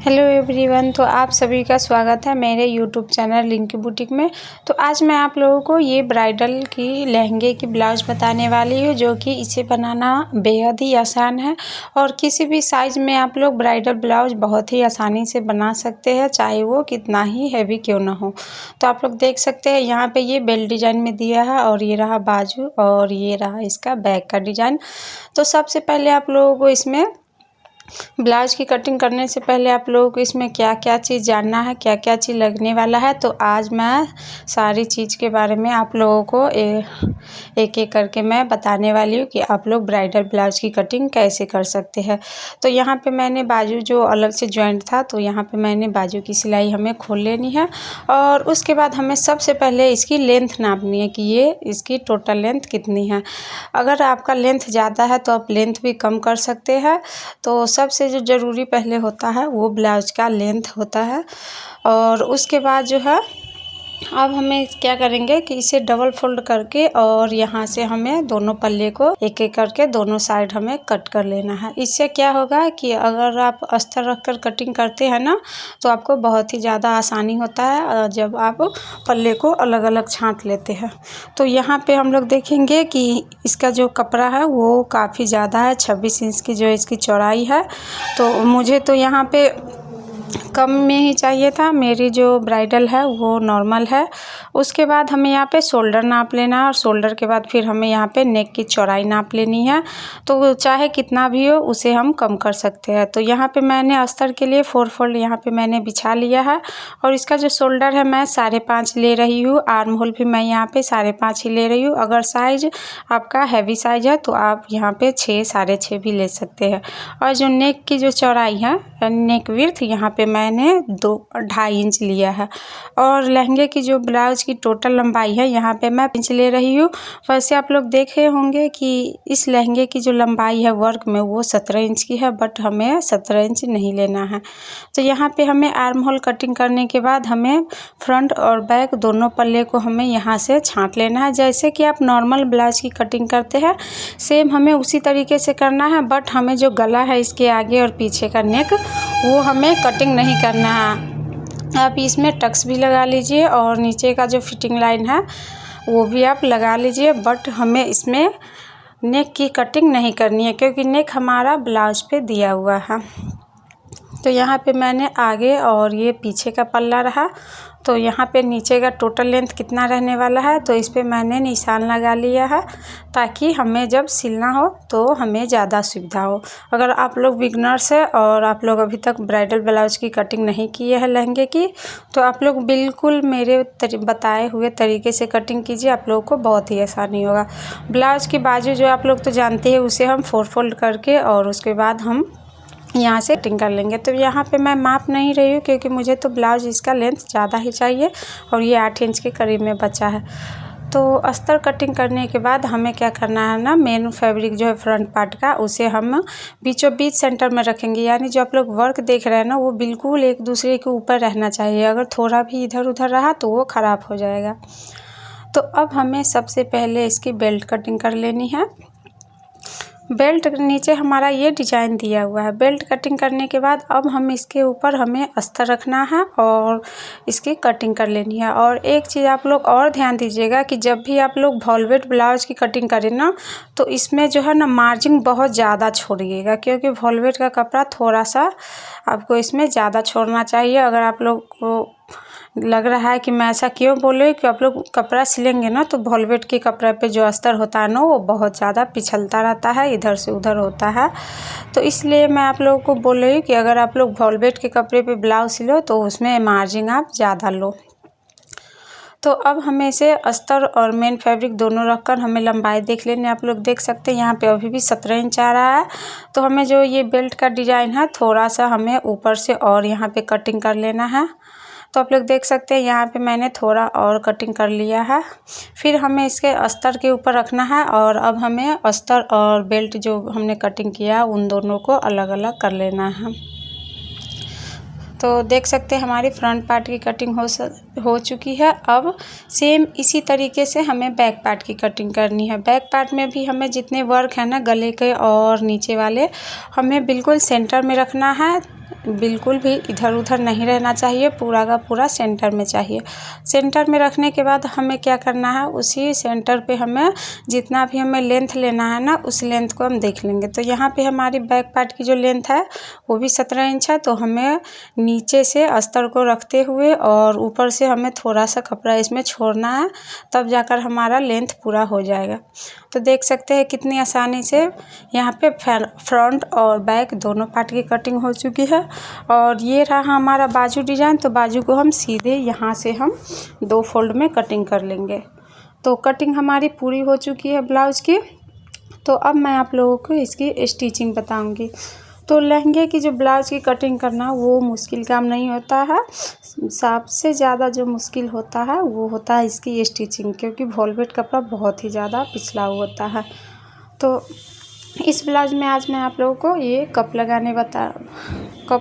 Hello everyone. तो आप सभी का स्वागत है मेरे यूट्यूब चैनल रिंकी बुटीक में। तो आज मैं आप लोगों को ये ब्राइडल की लहंगे की ब्लाउज़ बताने वाली हूँ, जो कि इसे बनाना बेहद ही आसान है और किसी भी साइज़ में आप लोग ब्राइडल ब्लाउज़ बहुत ही आसानी से बना सकते हैं, चाहे वो कितना ही हैवी क्यों ना हो। तो आप लोग देख सकते हैं यहाँ पे ये बेल डिज़ाइन में दिया है और ये रहा बाजू और ये रहा इसका बैक का डिज़ाइन। तो सबसे पहले आप लोगों को इसमें ब्लाउज़ की कटिंग करने से पहले आप लोगों को इसमें क्या क्या चीज़ जानना है, क्या क्या चीज़ लगने वाला है। तो आज मैं सारी चीज़ के बारे में आप लोगों को एक एक करके मैं बताने वाली हूँ कि आप लोग ब्राइडल ब्लाउज़ की कटिंग कैसे कर सकते हैं। तो यहाँ पे मैंने बाजू जो अलग से जॉइंट था, तो यहाँ पे मैंने बाजू की सिलाई हमें खोल लेनी है और उसके बाद हमें सबसे पहले इसकी लेंथ नापनी है कि ये इसकी टोटल लेंथ कितनी है। अगर आपका लेंथ ज़्यादा है तो आप लेंथ भी कम कर सकते हैं। तो सबसे जो ज़रूरी पहले होता है वो ब्लाउज़ का लेंथ होता है। और उसके बाद जो है अब हमें क्या करेंगे कि इसे डबल फोल्ड करके और यहाँ से हमें दोनों पल्ले को एक एक करके दोनों साइड हमें कट कर लेना है। इससे क्या होगा कि अगर आप अस्तर रख कर कटिंग करते हैं ना, तो आपको बहुत ही ज़्यादा आसानी होता है जब आप पल्ले को अलग अलग छांट लेते हैं। तो यहाँ पे हम लोग देखेंगे कि इसका जो कपड़ा है वो काफ़ी ज़्यादा है, 26 इंच की जो इसकी चौड़ाई है। तो मुझे तो यहाँ पे कम में ही चाहिए था, मेरी जो ब्राइडल है वो नॉर्मल है। उसके बाद हमें यहाँ पे शोल्डर नाप लेना है और शोल्डर के बाद फिर हमें यहाँ पे नेक की चौड़ाई नाप लेनी है। तो चाहे कितना भी हो उसे हम कम कर सकते हैं। तो यहाँ पे मैंने अस्तर के लिए 4 फोल्ड यहाँ पे मैंने बिछा लिया है और इसका जो शोल्डर है मैं 5.5 ले रही हूँ। आर्म होल भी मैं यहाँ पे 5.5 ही ले रही हूँ। अगर साइज आपका हैवी साइज है तो आप यहाँ पे 6 6.5 भी ले सकते हैं। और जो नेक की जो चौड़ाई है, नेक विड्थ, यहाँ पे मैंने 2.5 इंच लिया है। और लहंगे की जो ब्लाउज की टोटल लंबाई है यहाँ पे मैं 5 इंच ले रही हूँ। वैसे आप लोग देखे होंगे कि इस लहंगे की जो लंबाई है वर्क में वो 17 इंच की है, बट हमें 17 इंच नहीं लेना है। तो यहाँ पे हमें आर्म होल कटिंग करने के बाद हमें फ्रंट और बैक दोनों पल्ले को हमें यहाँ से छांट लेना है। जैसे कि आप नॉर्मल ब्लाउज की कटिंग करते हैं सेम हमें उसी तरीके से करना है, बट हमें जो गला है इसके आगे और पीछे का नेक वो हमें कटिंग नहीं करना है। आप इसमें टक्स भी लगा लीजिए और नीचे का जो फिटिंग लाइन है वो भी आप लगा लीजिए, बट हमें इसमें नेक की कटिंग नहीं करनी है क्योंकि नेक हमारा ब्लाउज पे दिया हुआ है। तो यहाँ पे मैंने आगे और ये पीछे का पल्ला रहा, तो यहाँ पे नीचे का टोटल लेंथ कितना रहने वाला है तो इस पे मैंने निशान लगा लिया है ताकि हमें जब सिलना हो तो हमें ज़्यादा सुविधा हो। अगर आप लोग बिगनर्स है और आप लोग अभी तक ब्राइडल ब्लाउज़ की कटिंग नहीं की है लहंगे की, तो आप लोग बिल्कुल मेरे बताए हुए तरीके से कटिंग कीजिए, आप लोगों को बहुत ही आसानी होगा। ब्लाउज़ की बाजू जो आप लोग तो जानते हैं उसे हम 4 फोल्ड करके और उसके बाद हम यहाँ से कटिंग कर लेंगे। तो यहाँ पे मैं माप नहीं रही हूँ क्योंकि मुझे तो ब्लाउज़ इसका लेंथ ज़्यादा ही चाहिए और ये 8 इंच के करीब में बचा है। तो अस्तर कटिंग करने के बाद हमें क्या करना है ना, मेन फैब्रिक जो है फ्रंट पार्ट का उसे हम बीचों बीच सेंटर में रखेंगे। यानी जो आप लोग वर्क देख रहे हैं ना वो बिल्कुल एक दूसरे के ऊपर रहना चाहिए। अगर थोड़ा भी इधर उधर रहा तो वो ख़राब हो जाएगा। तो अब हमें सबसे पहले इसकी बेल्ट कटिंग कर लेनी है। बेल्ट नीचे हमारा ये डिज़ाइन दिया हुआ है। बेल्ट कटिंग करने के बाद अब हम इसके ऊपर हमें अस्तर रखना है और इसकी कटिंग कर लेनी है। और एक चीज़ आप लोग और ध्यान दीजिएगा कि जब भी आप लोग वॉल्वेट ब्लाउज़ की कटिंग करें ना, तो इसमें जो है ना मार्जिन बहुत ज़्यादा छोड़िएगा क्योंकि वॉल्वेट का कपड़ा थोड़ा सा आपको इसमें ज़्यादा छोड़ना चाहिए। अगर आप लोग को लग रहा है कि मैं ऐसा क्यों बोल रही हूँ कि आप लोग कपड़ा सिलेंगे ना तो वॉल्वेट के कपड़े पे जो अस्तर होता है ना वो बहुत ज़्यादा पिछलता रहता है, इधर से उधर होता है। तो इसलिए मैं आप लोगों को बोल रही हूँ कि अगर आप लोग वॉल्वेट के कपड़े पे ब्लाउज सिलो तो उसमें मार्जिन आप ज़्यादा लो। तो अब हमें इसे अस्तर और मेन फैब्रिक दोनों रखकर हमें लंबाई देख लेनी। आप लोग देख सकते हैं यहाँ पे अभी भी 17 इंच आ रहा है। तो हमें जो ये बेल्ट का डिज़ाइन है थोड़ा सा हमें ऊपर से और यहाँ पे कटिंग कर लेना है। तो आप लोग देख सकते हैं यहाँ पे मैंने थोड़ा और कटिंग कर लिया है। फिर हमें इसके अस्तर के ऊपर रखना है और अब हमें अस्तर और बेल्ट जो हमने कटिंग किया उन दोनों को अलग अलग कर लेना है। तो देख सकते हैं हमारी फ्रंट पार्ट की कटिंग हो चुकी है। अब सेम इसी तरीके से हमें बैक पार्ट की कटिंग करनी है। बैक पार्ट में भी हमें जितने वर्क है ना गले के और नीचे वाले हमें बिल्कुल सेंटर में रखना है। बिल्कुल भी इधर उधर नहीं रहना चाहिए, पूरा का पूरा सेंटर में चाहिए। सेंटर में रखने के बाद हमें क्या करना है, उसी सेंटर पे हमें जितना भी हमें लेंथ लेना है ना, उस लेंथ को हम देख लेंगे। तो यहाँ पे हमारी बैक पार्ट की जो लेंथ है वो भी 17 इंच है। तो हमें नीचे से अस्तर को रखते हुए और ऊपर से हमें थोड़ा सा कपड़ा इसमें छोड़ना है, तब जाकर हमारा लेंथ पूरा हो जाएगा। तो देख सकते हैं कितनी आसानी से यहाँ पे फ्रंट और बैक दोनों पार्ट की कटिंग हो चुकी है। और ये रहा हमारा बाजू डिज़ाइन। तो बाजू को हम सीधे यहाँ से हम 2 फोल्ड में कटिंग कर लेंगे। तो कटिंग हमारी पूरी हो चुकी है ब्लाउज़ की। तो अब मैं आप लोगों को इसकी स्टिचिंग बताऊंगी। तो लहंगे की जो ब्लाउज़ की कटिंग करना वो मुश्किल काम नहीं होता है। सबसे ज़्यादा जो मुश्किल होता है वो होता है इसकी स्टिचिंग, क्योंकि वॉल्वेट कपड़ा बहुत ही ज़्यादा पिछला होता है। तो इस ब्लाउज़ में आज मैं आप लोगों को ये कप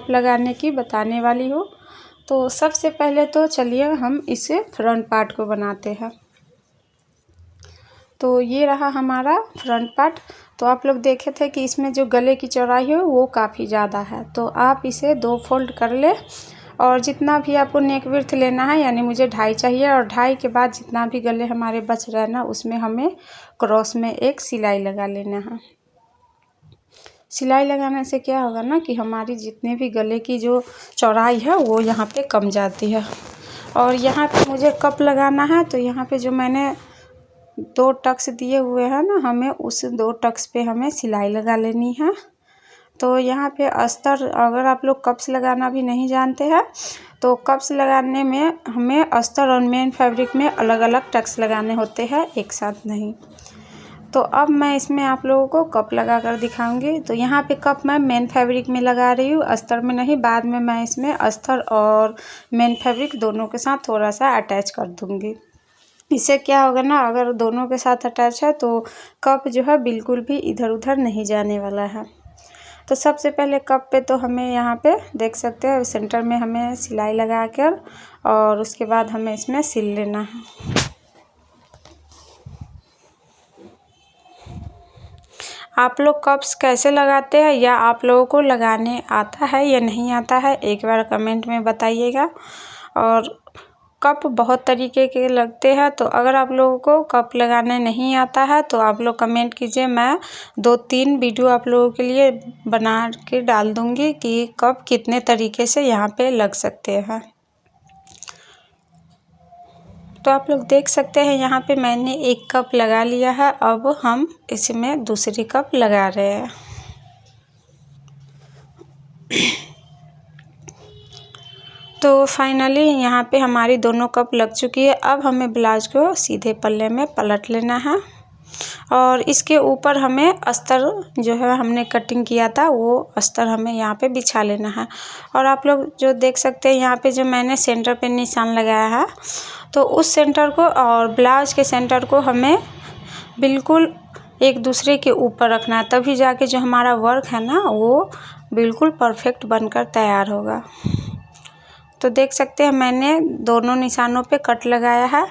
लगाने की बताने वाली हूँ। तो सबसे पहले तो चलिए हम इसे फ्रंट पार्ट को बनाते हैं। तो ये रहा हमारा फ्रंट पार्ट। तो आप लोग देखे थे कि इसमें जो गले की चौड़ाई है वो काफ़ी ज़्यादा है। तो आप इसे 2 फोल्ड कर ले और जितना भी आपको नेक विड्थ लेना है, यानी मुझे 2.5 चाहिए, और 2.5 के बाद जितना भी गले हमारे बच रहे हैं ना, उसमें हमें क्रॉस में एक सिलाई लगा लेना है। सिलाई लगाने से क्या होगा ना कि हमारी जितने भी गले की जो चौड़ाई है वो यहाँ पे कम जाती है। और यहाँ पे मुझे कप लगाना है। तो यहाँ पे जो मैंने 2 टक्स दिए हुए हैं ना, हमें उस 2 टक्स पे हमें सिलाई लगा लेनी है। तो यहाँ पे अस्तर, अगर आप लोग कप्स लगाना भी नहीं जानते हैं तो कप्स लगाने में हमें अस्तर और मेन फैब्रिक में अलग अलग टक्स लगाने होते हैं, एक साथ नहीं। तो अब मैं इसमें आप लोगों को कप लगा कर दिखाऊंगी। तो यहाँ पे कप मैं मेन फैब्रिक में लगा रही हूँ, अस्तर में नहीं। बाद में मैं इसमें अस्तर और मेन फैब्रिक दोनों के साथ थोड़ा सा अटैच कर दूँगी। इससे क्या होगा ना, अगर दोनों के साथ अटैच है तो कप जो है बिल्कुल भी इधर उधर नहीं जाने वाला है। तो सबसे पहले कप पे तो हमें यहाँ पे देख सकते हैं सेंटर में हमें सिलाई लगा कर और उसके बाद हमें इसमें सिल लेना है। आप लोग कप्स कैसे लगाते हैं, या आप लोगों को लगाने आता है या नहीं आता है, एक बार कमेंट में बताइएगा। और कप बहुत तरीके के लगते हैं। तो अगर आप लोगों को कप लगाने नहीं आता है तो आप लोग कमेंट कीजिए, मैं 2-3 वीडियो आप लोगों के लिए बना के डाल दूँगी कि कप कितने तरीके से यहाँ पे लग सकते हैं। तो आप लोग देख सकते हैं यहाँ पे मैंने एक कप लगा लिया है। अब हम इसमें दूसरी कप लगा रहे हैं। तो फाइनली यहाँ पे हमारी दोनों कप लग चुकी है। अब हमें ब्लाउज को सीधे पल्ले में पलट लेना है और इसके ऊपर हमें अस्तर जो है हमने कटिंग किया था वो अस्तर हमें यहाँ पे बिछा लेना है। और आप लोग जो देख सकते हैं यहाँ पे जो मैंने सेंटर पे निशान लगाया है, तो उस सेंटर को और ब्लाउज के सेंटर को हमें बिल्कुल एक दूसरे के ऊपर रखना है, तभी जाके जो हमारा वर्क है ना वो बिल्कुल परफेक्ट बनकर तैयार होगा। तो देख सकते हैं मैंने दोनों निशानों पे कट लगाया है।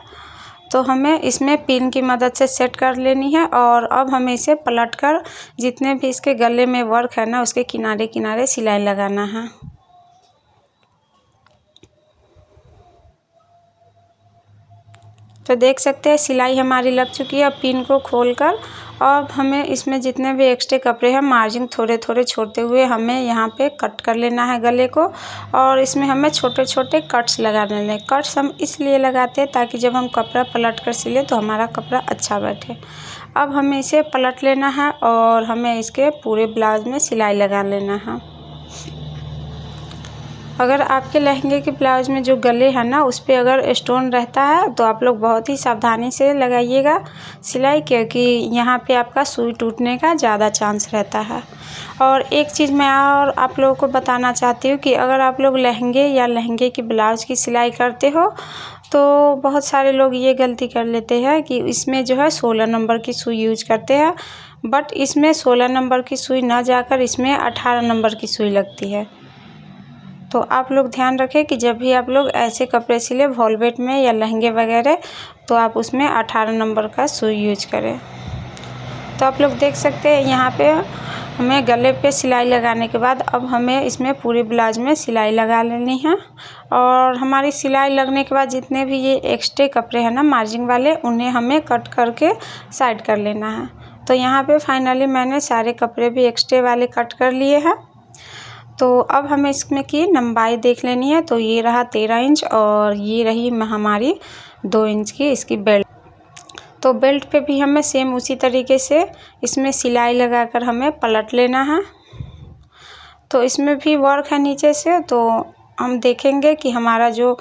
तो हमें इसमें पिन की मदद से सेट कर लेनी है और अब हमें इसे पलटकर जितने भी इसके गले में वर्क है ना उसके किनारे किनारे सिलाई लगाना है। तो देख सकते हैं सिलाई हमारी लग चुकी है। अब पिन को खोलकर अब हमें इसमें जितने भी एक्स्ट्रा कपड़े हैं मार्जिन थोड़े थोड़े छोड़ते हुए हमें यहाँ पे कट कर लेना है गले को, और इसमें हमें छोटे छोटे कट्स लगा लेने हैं। कट्स हम इसलिए लगाते हैं ताकि जब हम कपड़ा पलट कर सिले तो हमारा कपड़ा अच्छा बैठे। अब हमें इसे पलट लेना है और हमें इसके पूरे ब्लाउज में सिलाई लगा लेना है। अगर आपके लहंगे के ब्लाउज में जो गले हैं ना उस पर अगर स्टोन रहता है तो आप लोग बहुत ही सावधानी से लगाइएगा सिलाई, क्योंकि यहाँ पे आपका सुई टूटने का ज़्यादा चांस रहता है। और एक चीज़ मैं और आप लोगों को बताना चाहती हूँ कि अगर आप लोग लहंगे या लहंगे की ब्लाउज की सिलाई करते हो तो बहुत सारे लोग ये गलती कर लेते हैं कि इसमें जो है 16 नंबर की सुई यूज करते हैं, बट इसमें 16 नंबर की सुई ना जाकर इसमें 18 नंबर की सुई लगती है। तो आप लोग ध्यान रखें कि जब भी आप लोग ऐसे कपड़े सिले वॉल्वेट में या लहंगे वगैरह तो आप उसमें 18 नंबर का सुई यूज करें। तो आप लोग देख सकते हैं यहाँ पे हमें गले पे सिलाई लगाने के बाद अब हमें इसमें पूरे ब्लाउज में सिलाई लगा लेनी है। और हमारी सिलाई लगने के बाद जितने भी ये एक्स्ट्रा कपड़े हैं ना मार्जिन वाले, उन्हें हमें कट करके साइड कर लेना है। तो यहाँ पे फाइनली मैंने सारे कपड़े भी एक्स्ट्रा वाले कट कर लिए हैं। तो अब हमें इसमें की लंबाई देख लेनी है। तो ये रहा 13 इंच और ये रही हमारी 2 इंच की इसकी बेल्ट। तो बेल्ट पे भी हमें सेम उसी तरीके से इसमें सिलाई लगाकर हमें पलट लेना है। तो इसमें भी वर्क है नीचे से, तो हम देखेंगे कि हमारा जो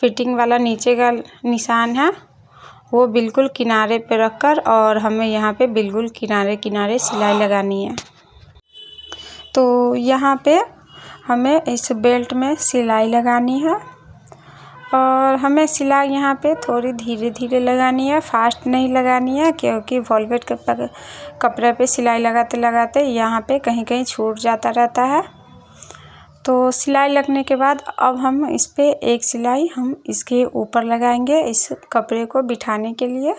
फिटिंग वाला नीचे का निशान है वो बिल्कुल किनारे पे रखकर और हमें यहाँ पे बिल्कुल किनारे किनारे सिलाई लगानी है। तो यहाँ पे हमें इस बेल्ट में सिलाई लगानी है और हमें सिलाई यहाँ पे थोड़ी धीरे धीरे लगानी है, फास्ट नहीं लगानी है, क्योंकि वॉलवेट कपड़े पे सिलाई लगाते लगाते यहाँ पे कहीं कहीं छूट जाता रहता है। तो सिलाई लगने के बाद अब हम इस पे एक सिलाई हम इसके ऊपर लगाएंगे इस कपड़े को बिठाने के लिए।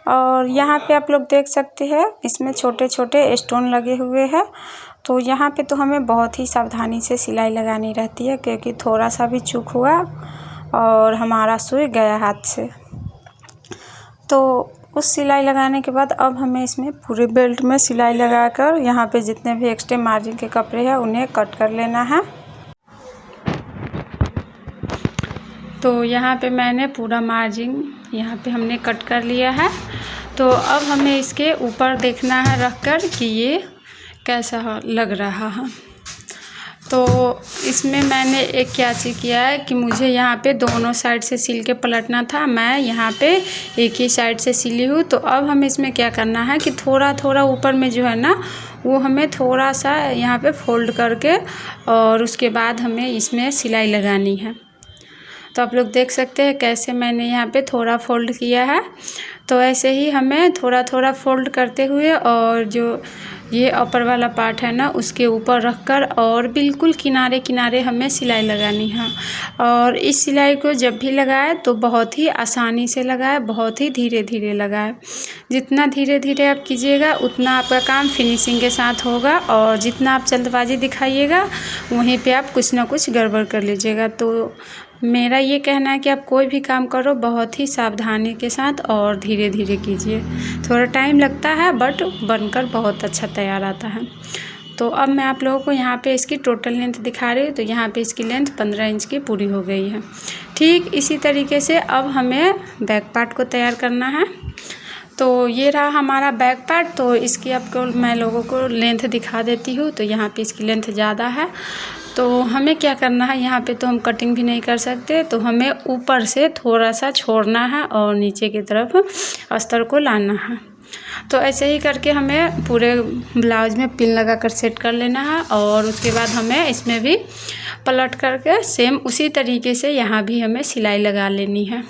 और यहाँ पे आप लोग देख सकते हैं इसमें छोटे छोटे स्टोन लगे हुए हैं। तो यहाँ पे तो हमें बहुत ही सावधानी से सिलाई लगानी रहती है, क्योंकि थोड़ा सा भी चूक हुआ और हमारा सुई गया हाथ से। तो उस सिलाई लगाने के बाद अब हमें इसमें पूरे बेल्ट में सिलाई लगाकर यहाँ पे जितने भी एक्स्ट्रा मार्जिन के कपड़े हैं उन्हें कट कर लेना है। तो यहाँ पे मैंने पूरा मार्जिन यहाँ पे हमने कट कर लिया है। तो अब हमें इसके ऊपर देखना है रखकर कि ये कैसा लग रहा है। तो इसमें मैंने एक क्या चीज़ किया है कि मुझे यहाँ पे दोनों साइड से सिल के पलटना था, मैं यहाँ पे एक ही साइड से सिली हूँ। तो अब हमें इसमें क्या करना है कि थोड़ा थोड़ा ऊपर में जो है ना वो हमें थोड़ा सा यहाँ पे फोल्ड करके और उसके बाद हमें इसमें सिलाई लगानी है। तो आप लोग देख सकते हैं कैसे मैंने यहाँ पे थोड़ा फोल्ड किया है। तो ऐसे ही हमें थोड़ा थोड़ा फोल्ड करते हुए और जो ये ऊपर वाला पार्ट है ना उसके ऊपर रखकर और बिल्कुल किनारे किनारे हमें सिलाई लगानी है। और इस सिलाई को जब भी लगाए तो बहुत ही आसानी से लगाए, बहुत ही धीरे धीरे लगाए। जितना धीरे धीरे आप कीजिएगा उतना आपका काम फिनिशिंग के साथ होगा, और जितना आप जल्दबाजी दिखाइएगा वहीं पे आप कुछ ना कुछ गड़बड़ कर लीजिएगा। तो मेरा ये कहना है कि आप कोई भी काम करो बहुत ही सावधानी के साथ और धीरे धीरे कीजिए। थोड़ा टाइम लगता है बट बनकर बहुत अच्छा तैयार आता है। तो अब मैं आप लोगों को यहाँ पे इसकी टोटल लेंथ दिखा रही हूँ। तो यहाँ पे इसकी लेंथ 15 इंच की पूरी हो गई है। ठीक इसी तरीके से अब हमें बैक पार्ट को तैयार करना है। तो ये रहा हमारा बैक पार्ट। तो इसकी आपको मैं लोगों को लेंथ दिखा देती हूँ। तो यहाँ पे इसकी लेंथ ज़्यादा है, तो हमें क्या करना है, यहाँ पे तो हम कटिंग भी नहीं कर सकते, तो हमें ऊपर से थोड़ा सा छोड़ना है और नीचे की तरफ अस्तर को लाना है। तो ऐसे ही करके हमें पूरे ब्लाउज में पिन लगा कर सेट कर लेना है। और उसके बाद हमें इसमें भी पलट करके सेम उसी तरीके से यहाँ भी हमें सिलाई लगा लेनी है।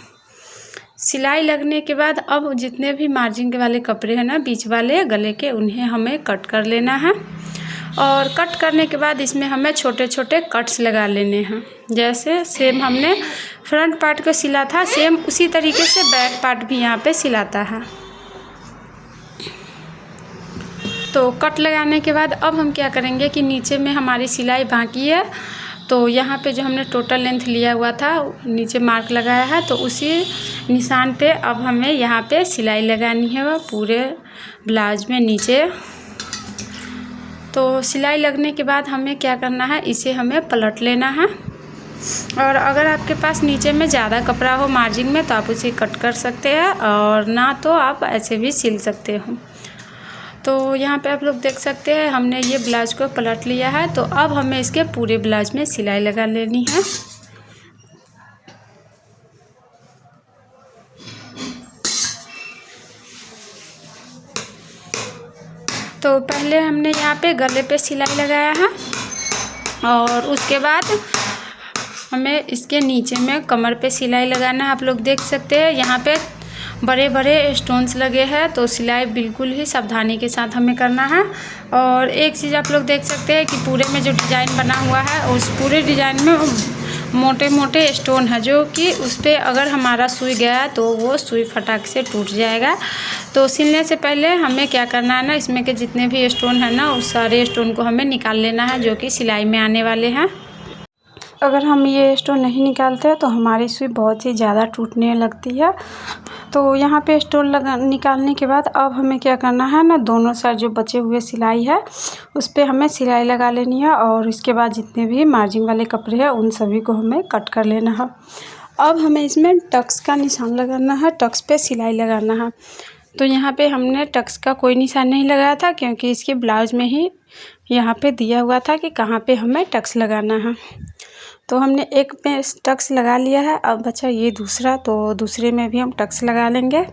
सिलाई लगने के बाद अब जितने भी मार्जिन के वाले कपड़े हैं ना बीच वाले गले के, उन्हें हमें कट कर लेना है। और कट करने के बाद इसमें हमें छोटे छोटे कट्स लगा लेने हैं। जैसे सेम हमने फ्रंट पार्ट को सिला था, सेम उसी तरीके से बैक पार्ट भी यहाँ पे सिलाता है। तो कट लगाने के बाद अब हम क्या करेंगे कि नीचे में हमारी सिलाई बाकी है। तो यहाँ पे जो हमने टोटल लेंथ लिया हुआ था नीचे मार्क लगाया है, तो उसी निशान पे अब हमें यहाँ पे सिलाई लगानी है वह पूरे ब्लाउज में नीचे। तो सिलाई लगने के बाद हमें क्या करना है, इसे हमें पलट लेना है। और अगर आपके पास नीचे में ज़्यादा कपड़ा हो मार्जिन में तो आप उसे कट कर सकते हैं, और ना तो आप ऐसे भी सिल सकते हो। तो यहाँ पे आप लोग देख सकते हैं हमने ये ब्लाउज को पलट लिया है। तो अब हमें इसके पूरे ब्लाउज में सिलाई लगा लेनी है। तो पहले हमने यहाँ पे गले पे सिलाई लगाया है और उसके बाद हमें इसके नीचे में कमर पे सिलाई लगाना है। आप लोग देख सकते हैं यहाँ पे बड़े बड़े स्टोन्स लगे हैं, तो सिलाई बिल्कुल ही सावधानी के साथ हमें करना है। और एक चीज़ आप लोग देख सकते हैं कि पूरे में जो डिज़ाइन बना हुआ है उस पूरे डिज़ाइन में मोटे मोटे स्टोन है, जो कि उस पर अगर हमारा सुई गया तो वो सुई फटाक से टूट जाएगा। तो सिलने से पहले हमें क्या करना है ना, इसमें के जितने भी स्टोन है ना उस सारे स्टोन को हमें निकाल लेना है जो कि सिलाई में आने वाले हैं। अगर हम ये स्टोन नहीं निकालते तो हमारी सुई बहुत ही ज़्यादा टूटने लगती है। तो यहाँ पे स्टोन निकालने के बाद अब हमें क्या करना है ना, दोनों साइड जो बचे हुए सिलाई है उस पर हमें सिलाई लगा लेनी है और इसके बाद जितने भी मार्जिन वाले कपड़े हैं उन सभी को हमें कट कर लेना है। अब हमें इसमें टक्स का निशान लगाना है, टक्स पे सिलाई लगाना है। तो यहाँ पे हमने टक्स का कोई निशान नहीं लगाया था क्योंकि इसके ब्लाउज में ही यहाँ पे दिया हुआ था कि कहाँ पे हमें टक्स लगाना है। तो हमने एक पे टक्स लगा लिया है, अब बचा ये दूसरा, तो दूसरे में भी हम टक्स लगा लेंगे।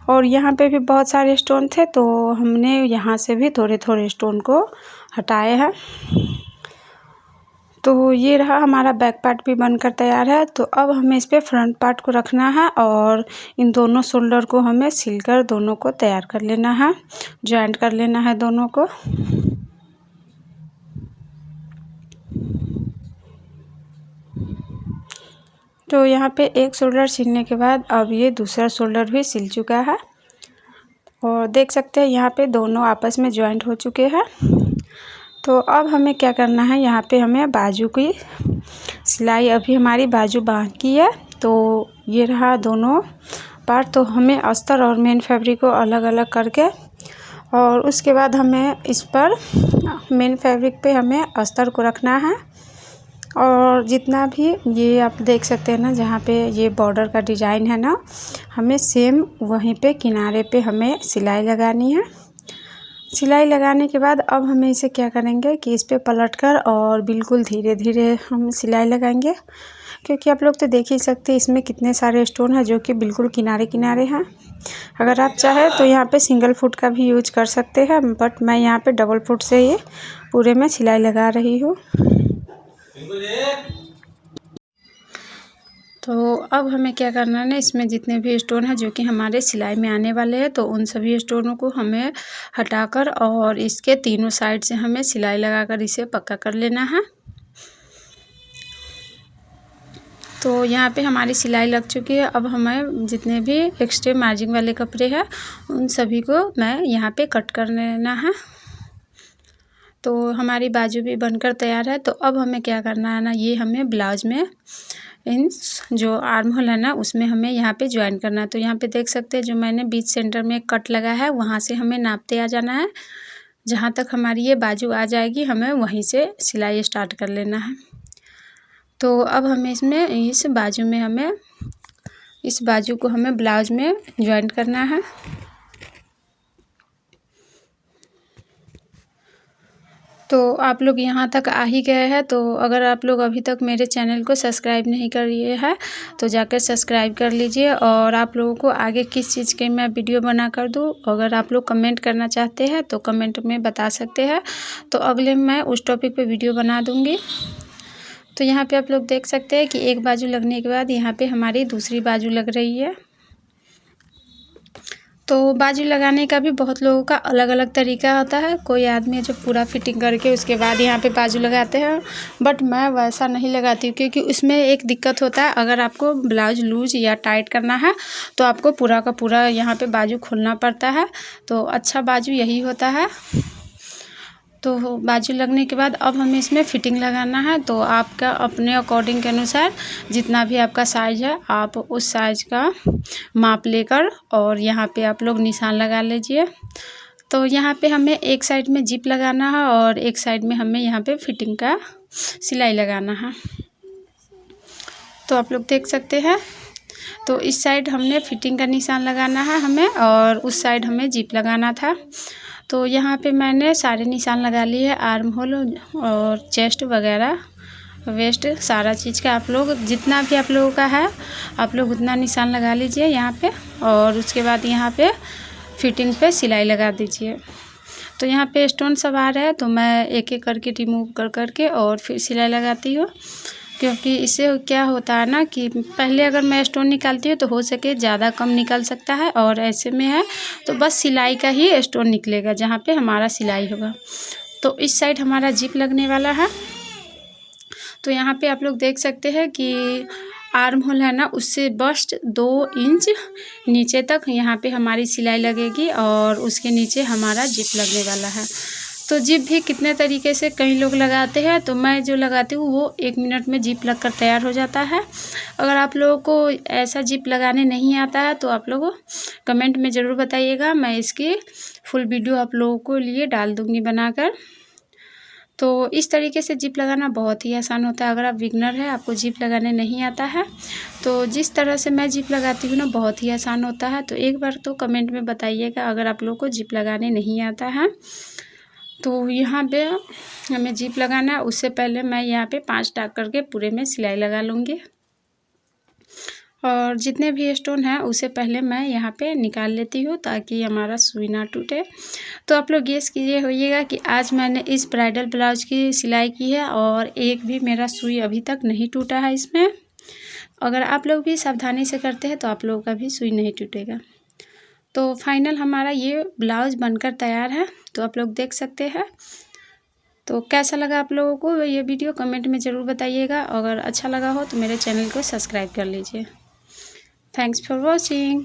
और यहाँ पे भी बहुत सारे स्टोन थे तो हमने यहाँ से भी थोड़े थोड़े स्टोन को हटाए हैं। तो ये रहा हमारा बैक पार्ट भी बनकर तैयार है। तो अब हमें इस पर फ्रंट पार्ट को रखना है और इन दोनों शोल्डर को हमें सिलकर दोनों को तैयार कर लेना है, जॉइंट कर लेना है दोनों को। तो यहाँ पे एक शोल्डर सिलने के बाद अब ये दूसरा शोल्डर भी सिल चुका है और देख सकते हैं यहाँ पे दोनों आपस में जॉइंट हो चुके हैं। तो अब हमें क्या करना है, यहाँ पे हमें बाजू की सिलाई, अभी हमारी बाजू बाकी है। तो ये रहा दोनों पार्ट। तो हमें अस्तर और मेन फैब्रिक को अलग अलग करके और उसके बाद हमें इस पर मेन फैब्रिक पे हमें अस्तर को रखना है। और जितना भी ये आप देख सकते हैं ना, जहाँ पे ये बॉर्डर का डिज़ाइन है ना, हमें सेम वहीं पे किनारे पे हमें सिलाई लगानी है। सिलाई लगाने के बाद अब हमें इसे क्या करेंगे कि इस पे पलटकर और बिल्कुल धीरे धीरे हम सिलाई लगाएंगे, क्योंकि आप लोग तो देख ही सकते हैं इसमें कितने सारे स्टोन हैं जो कि बिल्कुल किनारे किनारे हैं। अगर आप चाहें तो यहाँ पे सिंगल फुट का भी यूज कर सकते हैं, बट मैं यहाँ पे डबल फुट से ये पूरे में सिलाई लगा रही हूँ। तो अब हमें क्या करना है ना, इसमें जितने भी स्टोन हैं जो कि हमारे सिलाई में आने वाले हैं तो उन सभी स्टोनों को हमें हटाकर और इसके तीनों साइड से हमें सिलाई लगाकर इसे पक्का कर लेना है। तो यहाँ पे हमारी सिलाई लग चुकी है। अब हमें जितने भी एक्स्ट्रा मार्जिन वाले कपड़े हैं उन सभी को मैं यहाँ पे कट कर लेना है। तो हमारी बाजू भी बनकर तैयार है। तो अब हमें क्या करना है ना, ये हमें ब्लाउज में इन जो आर्म होल है ना उसमें हमें यहाँ पे ज्वाइन करना है। तो यहाँ पे देख सकते हैं जो मैंने बीच सेंटर में कट लगा है वहाँ से हमें नापते आ जाना है। जहाँ तक हमारी ये बाजू आ जाएगी हमें वहीं से सिलाई स्टार्ट कर लेना है। तो अब हमें इसमें इस बाजू में हमें इस बाजू को हमें ब्लाउज में ज्वाइन करना है। तो आप लोग यहाँ तक आ ही गए हैं, तो अगर आप लोग अभी तक मेरे चैनल को सब्सक्राइब नहीं किए हैं तो जाकर सब्सक्राइब कर लीजिए। और आप लोगों को आगे किस चीज़ के मैं वीडियो बना कर दूँ, अगर आप लोग कमेंट करना चाहते हैं तो कमेंट में बता सकते हैं, तो अगले मैं उस टॉपिक पे वीडियो बना दूँगी। तो यहाँ पे आप लोग देख सकते हैं कि एक बाजू लगने के बाद यहाँ पे हमारी दूसरी बाजू लग रही है। तो बाजू लगाने का भी बहुत लोगों का अलग अलग तरीका होता है। कोई आदमी जो पूरा फिटिंग करके उसके बाद यहाँ पे बाजू लगाते हैं, बट मैं वैसा नहीं लगाती हूँ, क्योंकि उसमें एक दिक्कत होता है। अगर आपको ब्लाउज लूज या टाइट करना है तो आपको पूरा का पूरा यहाँ पे बाजू खोलना पड़ता है। तो अच्छा बाजू यही होता है। तो बाजू लगने के बाद अब हमें इसमें फिटिंग लगाना है। तो आपका अपने अकॉर्डिंग के अनुसार जितना भी आपका साइज़ है आप उस साइज़ का माप लेकर और यहाँ पे आप लोग निशान लगा लीजिए। तो यहाँ पे हमें एक साइड में जिप लगाना है और एक साइड में हमें यहाँ पे फिटिंग का सिलाई लगाना है। तो आप लोग देख सकते हैं, तो इस साइड हमने फिटिंग का निशान लगाना है हमें और उस साइड हमें जिप लगाना था। तो यहाँ पे मैंने सारे निशान लगा लिए, आर्म होल और चेस्ट वगैरह, वेस्ट, सारा चीज़ का आप लोग जितना भी आप लोगों का है आप लोग उतना निशान लगा लीजिए यहाँ पे। और उसके बाद यहाँ पे फिटिंग पे सिलाई लगा दीजिए। तो यहाँ पे स्टोन सब आ रहे हैं तो मैं एक एक करके रिमूव कर करके और फिर सिलाई लगाती हूँ, क्योंकि इससे क्या होता है ना कि पहले अगर मैं स्टोन निकालती हूँ तो हो सके ज़्यादा कम निकल सकता है, और ऐसे में है तो बस सिलाई का ही स्टोन निकलेगा जहाँ पे हमारा सिलाई होगा। तो इस साइड हमारा जिप लगने वाला है। तो यहाँ पे आप लोग देख सकते हैं कि आर्म होल है ना, उससे बस्ट 2 इंच नीचे तक यहाँ पे हमारी सिलाई लगेगी और उसके नीचे हमारा जिप लगने वाला है। तो जिप भी कितने तरीके से कई लोग लगाते हैं, तो मैं जो लगाती हूँ वो 1 मिनट में जिप लगकर तैयार हो जाता है। अगर आप लोगों को ऐसा जिप लगाने नहीं आता है तो आप लोग कमेंट में ज़रूर बताइएगा, मैं इसकी फुल वीडियो आप लोगों को लिए डाल दूँगी बनाकर। तो इस तरीके से जिप लगाना बहुत ही आसान होता है। अगर आप बिगनर हैं, आपको जिप लगाने नहीं आता है, तो जिस तरह से मैं जिप लगाती हूँ ना, बहुत ही आसान होता है। तो एक बार तो कमेंट में बताइएगा अगर आप लोगों को जिप लगाने नहीं आता है। तो यहाँ पे हमें जिप लगाना है, उससे पहले मैं यहाँ पे 5 टाक करके पूरे में सिलाई लगा लूँगी और जितने भी स्टोन हैं उसे पहले मैं यहाँ पे निकाल लेती हूँ ताकि हमारा सुई ना टूटे। तो आप लोग गेस कीजिए होइएगा कि आज मैंने इस ब्राइडल ब्लाउज की सिलाई की है और एक भी मेरा सुई अभी तक नहीं टूटा है इसमें। अगर आप लोग भी सावधानी से करते हैं तो आप लोगों का भी सुई नहीं टूटेगा। तो फाइनल हमारा ये ब्लाउज बनकर तैयार है, तो आप लोग देख सकते हैं। तो कैसा लगा आप लोगों को ये वीडियो कमेंट में ज़रूर बताइएगा। अगर अच्छा लगा हो तो मेरे चैनल को सब्सक्राइब कर लीजिए। Thanks for watching.